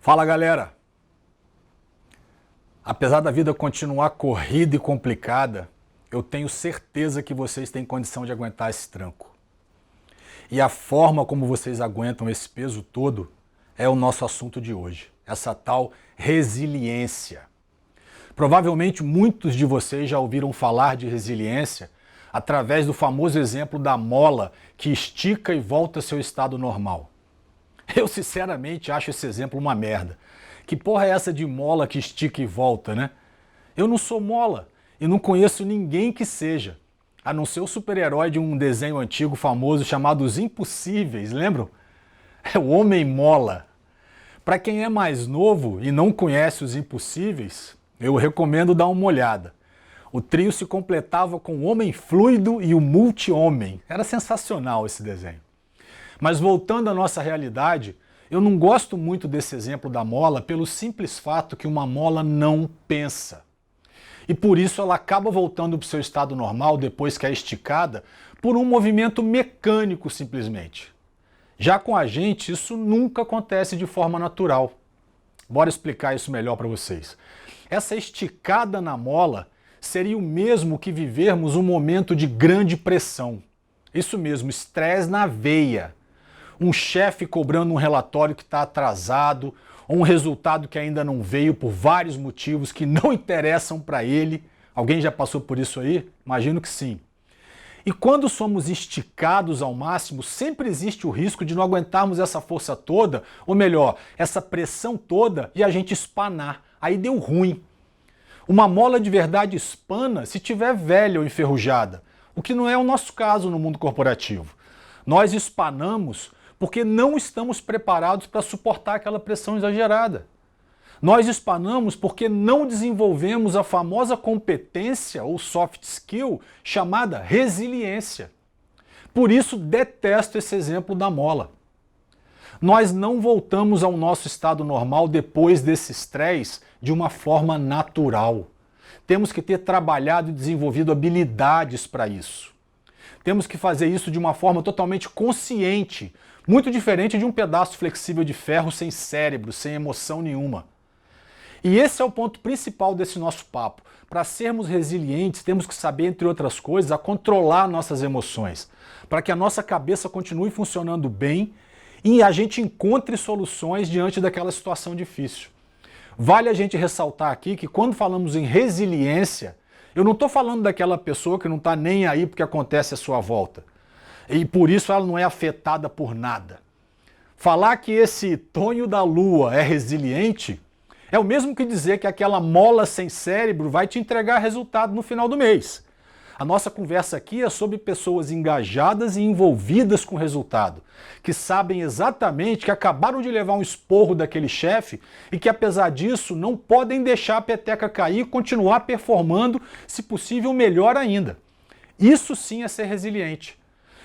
Fala, galera! Apesar da vida continuar corrida e complicada, eu tenho certeza que vocês têm condição de aguentar esse tranco. E a forma como vocês aguentam esse peso todo é o nosso assunto de hoje, essa tal resiliência. Provavelmente muitos de vocês já ouviram falar de resiliência através do famoso exemplo da mola que estica e volta ao seu estado normal. Eu sinceramente acho esse exemplo uma merda. Que porra é essa de mola que estica e volta, né? Eu não sou mola e não conheço ninguém que seja, a não ser o super-herói de um desenho antigo famoso chamado Os Impossíveis, lembram? É o Homem Mola. Para quem é mais novo e não conhece Os Impossíveis, eu recomendo dar uma olhada. O trio se completava com o Homem Fluido e o Multi-Homem. Era sensacional esse desenho. Mas voltando à nossa realidade, eu não gosto muito desse exemplo da mola pelo simples fato que uma mola não pensa. E por isso ela acaba voltando para o seu estado normal depois que é esticada por um movimento mecânico simplesmente. Já com a gente, isso nunca acontece de forma natural. Bora explicar isso melhor para vocês. Essa esticada na mola seria o mesmo que vivermos um momento de grande pressão. Isso mesmo, estresse na veia. Um chefe cobrando um relatório que está atrasado, ou um resultado que ainda não veio por vários motivos que não interessam para ele. Alguém já passou por isso aí? Imagino que sim. E quando somos esticados ao máximo, sempre existe o risco de não aguentarmos essa força toda, ou melhor, essa pressão toda e a gente espanar. Aí deu ruim. Uma mola de verdade espana se tiver velha ou enferrujada, o que não é o nosso caso no mundo corporativo. Nós espanamos porque não estamos preparados para suportar aquela pressão exagerada. Nós espanamos porque não desenvolvemos a famosa competência ou soft skill chamada resiliência. Por isso detesto esse exemplo da mola. Nós não voltamos ao nosso estado normal depois desse estresse de uma forma natural. Temos que ter trabalhado e desenvolvido habilidades para isso. Temos que fazer isso de uma forma totalmente consciente, muito diferente de um pedaço flexível de ferro sem cérebro, sem emoção nenhuma. E esse é o ponto principal desse nosso papo. Para sermos resilientes, temos que saber, entre outras coisas, a controlar nossas emoções, para que a nossa cabeça continue funcionando bem e a gente encontre soluções diante daquela situação difícil. Vale a gente ressaltar aqui que quando falamos em resiliência, eu não estou falando daquela pessoa que não está nem aí porque acontece à sua volta. E por isso ela não é afetada por nada. Falar que esse Tonho da Lua é resiliente é o mesmo que dizer que aquela mola sem cérebro vai te entregar resultado no final do mês. A nossa conversa aqui é sobre pessoas engajadas e envolvidas com o resultado, que sabem exatamente que acabaram de levar um esporro daquele chefe e que, apesar disso, não podem deixar a peteca cair e continuar performando, se possível, melhor ainda. Isso sim é ser resiliente.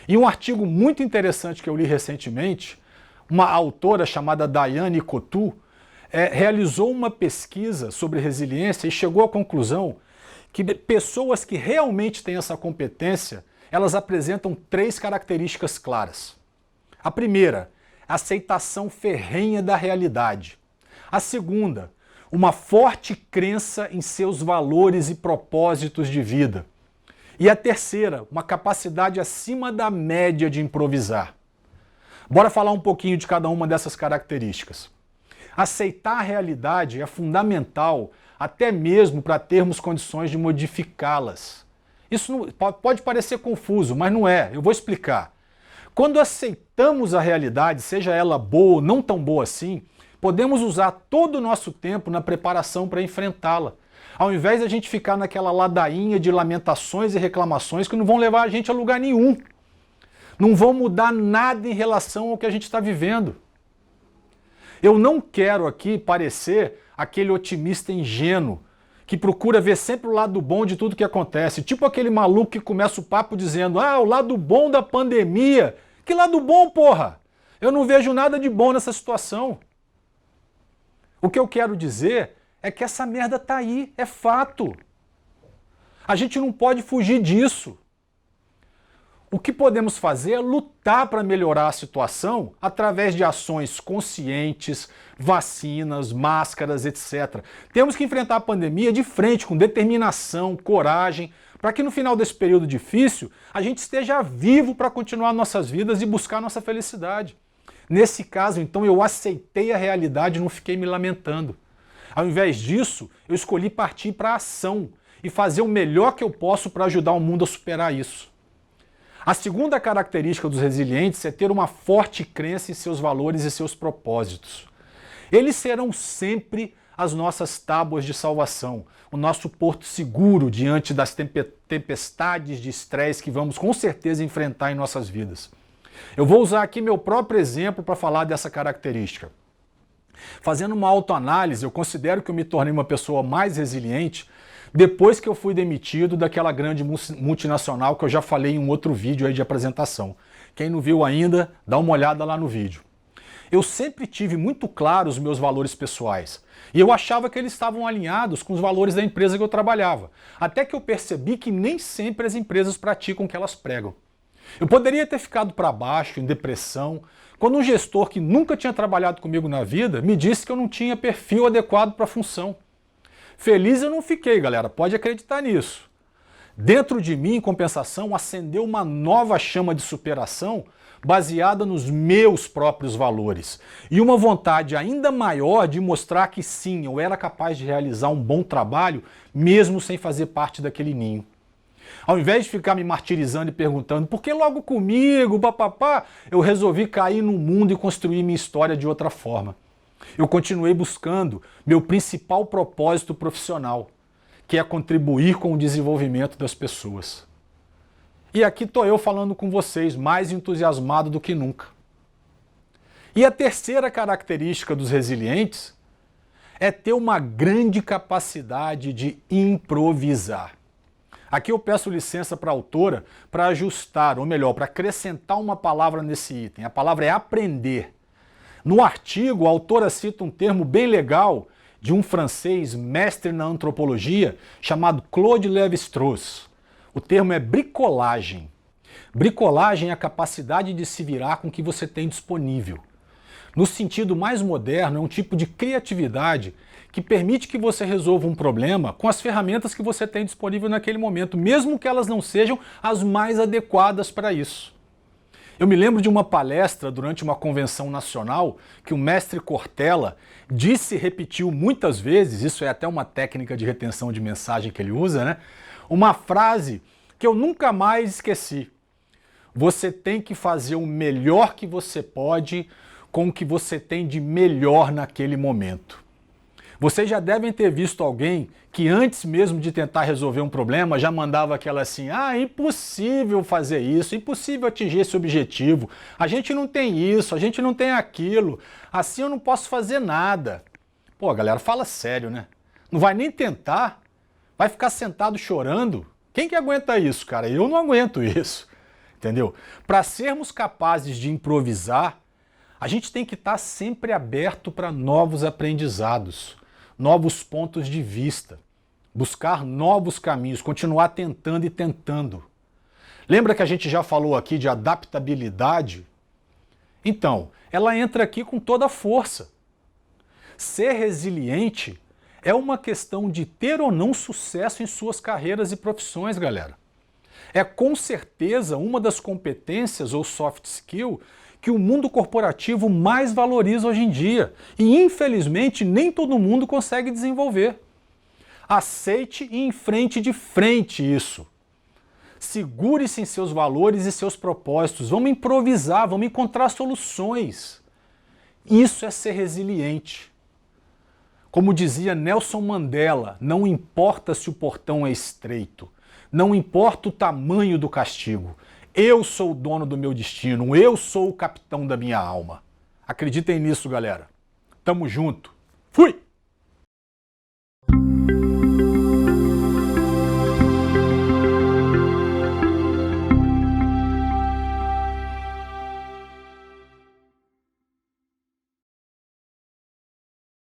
E um artigo muito interessante que eu li recentemente, uma autora chamada Daiane Coutu, realizou uma pesquisa sobre resiliência e chegou à conclusão que pessoas que realmente têm essa competência, elas apresentam 3 características claras. A primeira, aceitação ferrenha da realidade. A segunda, uma forte crença em seus valores e propósitos de vida. E a terceira, uma capacidade acima da média de improvisar. Bora falar um pouquinho de cada uma dessas características. Aceitar a realidade é fundamental até mesmo para termos condições de modificá-las. Isso pode parecer confuso, mas não é. Eu vou explicar. Quando aceitamos a realidade, seja ela boa ou não tão boa assim, podemos usar todo o nosso tempo na preparação para enfrentá-la. Ao invés de a gente ficar naquela ladainha de lamentações e reclamações que não vão levar a gente a lugar nenhum. Não vão mudar nada em relação ao que a gente está vivendo. Eu não quero aqui parecer aquele otimista ingênuo que procura ver sempre o lado bom de tudo que acontece. Tipo aquele maluco que começa o papo dizendo: ah, o lado bom da pandemia. Que lado bom, porra? Eu não vejo nada de bom nessa situação. O que eu quero dizer é que essa merda tá aí, é fato. A gente não pode fugir disso. O que podemos fazer é lutar para melhorar a situação através de ações conscientes, vacinas, máscaras, etc. Temos que enfrentar a pandemia de frente, com determinação, coragem, para que no final desse período difícil a gente esteja vivo para continuar nossas vidas e buscar nossa felicidade. Nesse caso, então, eu aceitei a realidade e não fiquei me lamentando. Ao invés disso, eu escolhi partir para a ação e fazer o melhor que eu posso para ajudar o mundo a superar isso. A segunda característica dos resilientes é ter uma forte crença em seus valores e seus propósitos. Eles serão sempre as nossas tábuas de salvação, o nosso porto seguro diante das tempestades de estresse que vamos com certeza enfrentar em nossas vidas. Eu vou usar aqui meu próprio exemplo para falar dessa característica. Fazendo uma autoanálise, eu considero que eu me tornei uma pessoa mais resiliente depois que eu fui demitido daquela grande multinacional que eu já falei em um outro vídeo aí de apresentação. Quem não viu ainda, dá uma olhada lá no vídeo. Eu sempre tive muito claro os meus valores pessoais e eu achava que eles estavam alinhados com os valores da empresa que eu trabalhava, até que eu percebi que nem sempre as empresas praticam o que elas pregam. Eu poderia ter ficado para baixo, em depressão, quando um gestor que nunca tinha trabalhado comigo na vida me disse que eu não tinha perfil adequado para a função. Feliz eu não fiquei, galera, pode acreditar nisso. Dentro de mim, em compensação, acendeu uma nova chama de superação baseada nos meus próprios valores e uma vontade ainda maior de mostrar que sim, eu era capaz de realizar um bom trabalho mesmo sem fazer parte daquele ninho. Ao invés de ficar me martirizando e perguntando por que logo comigo, papapá, eu resolvi cair no mundo e construir minha história de outra forma. Eu continuei buscando meu principal propósito profissional, que é contribuir com o desenvolvimento das pessoas. E aqui estou eu falando com vocês, mais entusiasmado do que nunca. E a terceira característica dos resilientes é ter uma grande capacidade de improvisar. Aqui eu peço licença para a autora para ajustar, ou melhor, para acrescentar uma palavra nesse item. A palavra é aprender. No artigo, a autora cita um termo bem legal de um francês mestre na antropologia chamado Claude Lévi-Strauss. O termo é bricolagem. Bricolagem é a capacidade de se virar com o que você tem disponível. No sentido mais moderno, é um tipo de criatividade que permite que você resolva um problema com as ferramentas que você tem disponível naquele momento, mesmo que elas não sejam as mais adequadas para isso. Eu me lembro de uma palestra durante uma convenção nacional que o mestre Cortella disse e repetiu muitas vezes, isso é até uma técnica de retenção de mensagem que ele usa, né? Uma frase que eu nunca mais esqueci. Você tem que fazer o melhor que você pode com o que você tem de melhor naquele momento. Vocês já devem ter visto alguém que antes mesmo de tentar resolver um problema já mandava aquela assim, impossível fazer isso, impossível atingir esse objetivo, a gente não tem isso, a gente não tem aquilo, assim eu não posso fazer nada. Pô, galera, fala sério, né? Não vai nem tentar, vai ficar sentado chorando? Quem que aguenta isso, cara? Eu não aguento isso, entendeu? Para sermos capazes de improvisar, a gente tem que estar sempre aberto para novos aprendizados, novos pontos de vista, buscar novos caminhos, continuar tentando e tentando. Lembra que a gente já falou aqui de adaptabilidade? Então, ela entra aqui com toda a força. Ser resiliente é uma questão de ter ou não sucesso em suas carreiras e profissões, galera. É com certeza uma das competências ou soft skill que o mundo corporativo mais valoriza hoje em dia e, infelizmente, nem todo mundo consegue desenvolver. Aceite e enfrente de frente isso. Segure-se em seus valores e seus propósitos. Vamos improvisar, vamos encontrar soluções. Isso é ser resiliente. Como dizia Nelson Mandela, não importa se o portão é estreito, não importa o tamanho do castigo. Eu sou o dono do meu destino, eu sou o capitão da minha alma. Acreditem nisso, galera. Tamo junto. Fui!